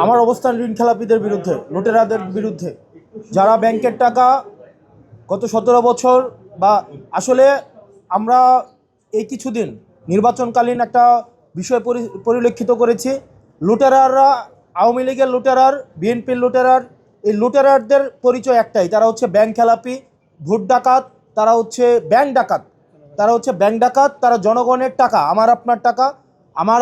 আমার অবস্থান ঋণ খেলাপিদের বিরুদ্ধে, লুটেরাদের বিরুদ্ধে, যারা ব্যাংকের টাকা গত 17 বছর বা আসলে আমরা এই কিছুদিন নির্বাচনকালীন একটা বিষয় পরিলক্ষিত করেছি। লুটেরাররা, আওয়ামী লীগের লুটেরার, বিএনপির লুটেরার, এই লুটেরারদের পরিচয় একটাই, তারা হচ্ছে ব্যাংক খেলাপি, ভোট ডাকাত, তারা হচ্ছে ব্যাংক ডাকাত, তারা জনগণের টাকা, আমার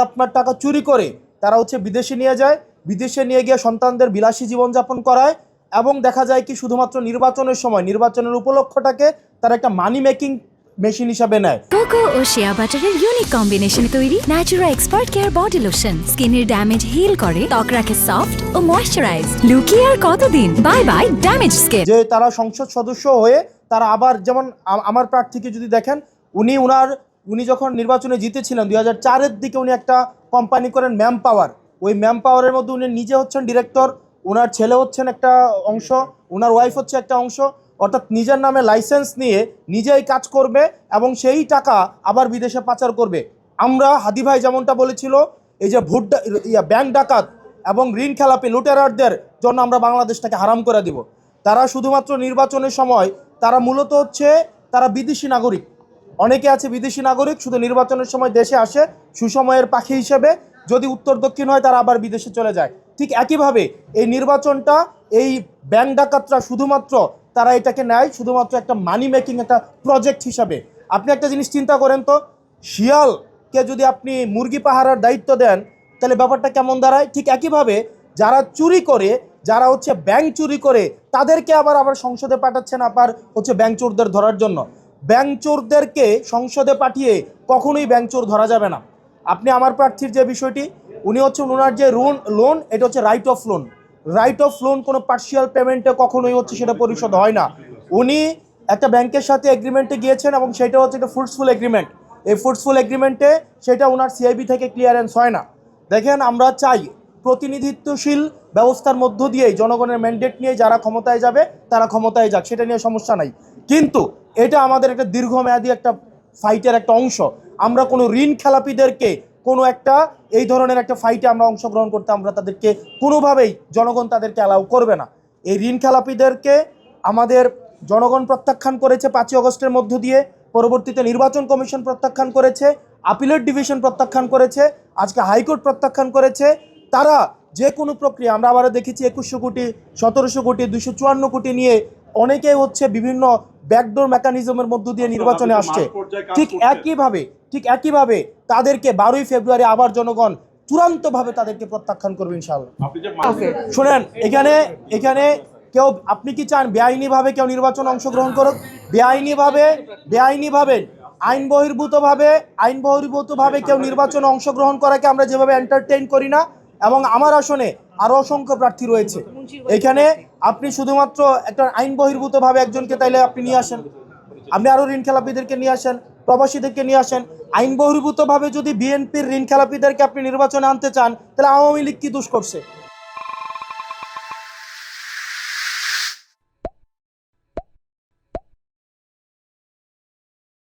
আপনার টাকা চুরি করে তারা হচ্ছে বিদেশে নিয়ে যায়, বিদেশে নিয়ে গিয়ে সন্তানদের বিলাসী জীবনযাপন করায় এবং দেখা যায় কি শুধুমাত্র নির্বাচনের সময়, নির্বাচনের উপলক্ষটাকে তারা একটা মানি মেকিং মেশিন হিসাবে নেয়। কোকো ও শিয়া বাটারের ইউনিক কম্বিনেশনে তৈরি Natura expert care body lotion স্কিনের ড্যামেজ হিল করে, ত্বক রাখে সফট ও ময়েশ্চারাইজ। লুকিয়ে আর কতদিন, বাই বাই ড্যামেজ স্কিন। যে তারা সংসদ সদস্য হয়ে তারা আবার, যেমন আমার প্রার্থীকে যদি দেখেন, উনি যখন নির্বাচনে জিতেছিলেন 2004-এর দিকে, উনি একটা কোম্পানি করেন ম্যান পাওয়ার। ওই ম্যান পাওয়ারের মধ্যে উনি নিজে হচ্ছেন ডিরেক্টর, ওনার ছেলে হচ্ছেন একটা অংশ, ওনার ওয়াইফ হচ্ছে একটা অংশ, অর্থাৎ নিজের নামে লাইসেন্স নিয়ে নিজেই কাজ করবে এবং সেই টাকা আবার বিদেশে পাচার করবে। আমরা হাদি ভাই যেমনটা বলেছিল, এই যে ব্যাংক ডাকাত এবং ঋণ খেলাপি লুটেরারদের জন্য আমরা বাংলাদেশটাকে হারাম করে দিব। তারা শুধুমাত্র নির্বাচনের সময়, তারা মূলত হচ্ছে তারা বিদেশি নাগরিক, অনেকে আছে বিদেশি নাগরিক, শুধু নির্বাচনের সময় দেশে আসে সুসময়ের পাখি হিসেবে, যদি উত্তর দক্ষিণ হয় তারা আবার বিদেশে চলে যায়। ঠিক একইভাবে এই নির্বাচনটা, এই ব্যাংক ডাকাতরা শুধুমাত্র তারা এটাকে নেয় শুধুমাত্র একটা মানি মেকিং একটা প্রজেক্ট হিসাবে। আপনি একটা জিনিস চিন্তা করেন তো, শিয়ালকে যদি আপনি মুরগি পাহারার দায়িত্ব দেন তাহলে ব্যাপারটা কেমন দাঁড়ায়? ঠিক একইভাবে যারা চুরি করে, যারা হচ্ছে ব্যাংক চুরি করে, তাদেরকে আবার সংসদে পাঠাচ্ছেন আবার হচ্ছে ব্যাংক চোরদের ধরার জন্য। ব্যাংক চোরদেরকে সংসদে পাঠিয়ে কখনোই ব্যাংক চোর ধরা যাবে না। আপনি আমার প্রার্থীর যে বিষয়টি, উনি হচ্ছে ওনার যে লোন, এটা হচ্ছে রাইট অফ লোন, কোনো পার্শিয়াল পেমেন্টে কখনোই হচ্ছে সেটা পরিশোধ হয় না। উনি একটা ব্যাংকের সাথে এগ্রিমেন্টে গিয়েছেন এবং সেটা হচ্ছে একটা ফ্রুটফুল এগ্রিমেন্ট। এই ফ্রুটফুল এগ্রিমেন্টে সেটা ওনার সিআইবি থেকে ক্লিয়ারেন্স হয় না। দেখেন, আমরা চাই প্রতিনিধিত্বশীল ব্যবস্থার মধ্য দিয়েই জনগণের ম্যান্ডেট নিয়ে যারা ক্ষমতায় যাবে তারা ক্ষমতায় যাক, সেটা নিয়ে সমস্যা নাই, কিন্তু এটা আমাদের একটা দীর্ঘমেয়াদী একটা ফাইটের একটা অংশ। আমরা কোনো ঋণ খেলাপিদেরকে কোনো একটা এই ধরনের একটা ফাইটে আমরা অংশগ্রহণ করতে আমরা তাদেরকে কোনোভাবেই, জনগণ তাদেরকে অ্যালাউ করবে না। এই ঋণ খেলাপিদেরকে আমাদের জনগণ প্রত্যাখ্যান করেছে 5ই আগস্টের মধ্য দিয়ে, পরবর্তীতে নির্বাচন কমিশন প্রত্যাখ্যান করেছে, আপিলেট ডিভিশন প্রত্যাখ্যান করেছে, আজকে হাইকোর্ট প্রত্যাখ্যান করেছে। তারা যে কোনো প্রক্রিয়া, আমরা আবারও দেখেছি 2100 কোটি, 1700 কোটি, 254 কোটি নিয়ে অনেকেই হচ্ছে বিভিন্ন ব্যাকডোর মেকানিজমের মধ্য দিয়ে নির্বাচনে আসছে। ঠিক একইভাবে তাদেরকে 12ই ফেব্রুয়ারি আবার জনগণ চূড়ান্তভাবে তাদেরকে প্রত্যাখ্যান করবে ইনশাআল্লাহ। শুনেন, এখানে কেউ, আপনি কি চান বেআইনিভাবে কেউ নির্বাচন অংশগ্রহণ করুক? বেআইনিভাবে আইন বহির্ভূতভাবে কেউ নির্বাচনে অংশগ্রহণ করাকে আমরা যেভাবে এন্টারটেইন করি না, এবং আমার আসনে আরও অসংখ্য প্রার্থী রয়েছে, এখানে আপনি শুধুমাত্র একটা আইন বহির্ভূতভাবে একজনকে তাইলে আপনি নিয়ে আসেন, আপনি আরও ঋণ খেলাপিদেরকে নিয়ে আসেন, প্রবাসীদেরকে নিয়ে আসেন। আইন বহির্ভূতভাবে যদি বিএনপির ঋণ খেলাপিদেরকে আপনি নির্বাচনে আনতে চান, তাহলে আওয়ামী লীগ কি দোষ করছে?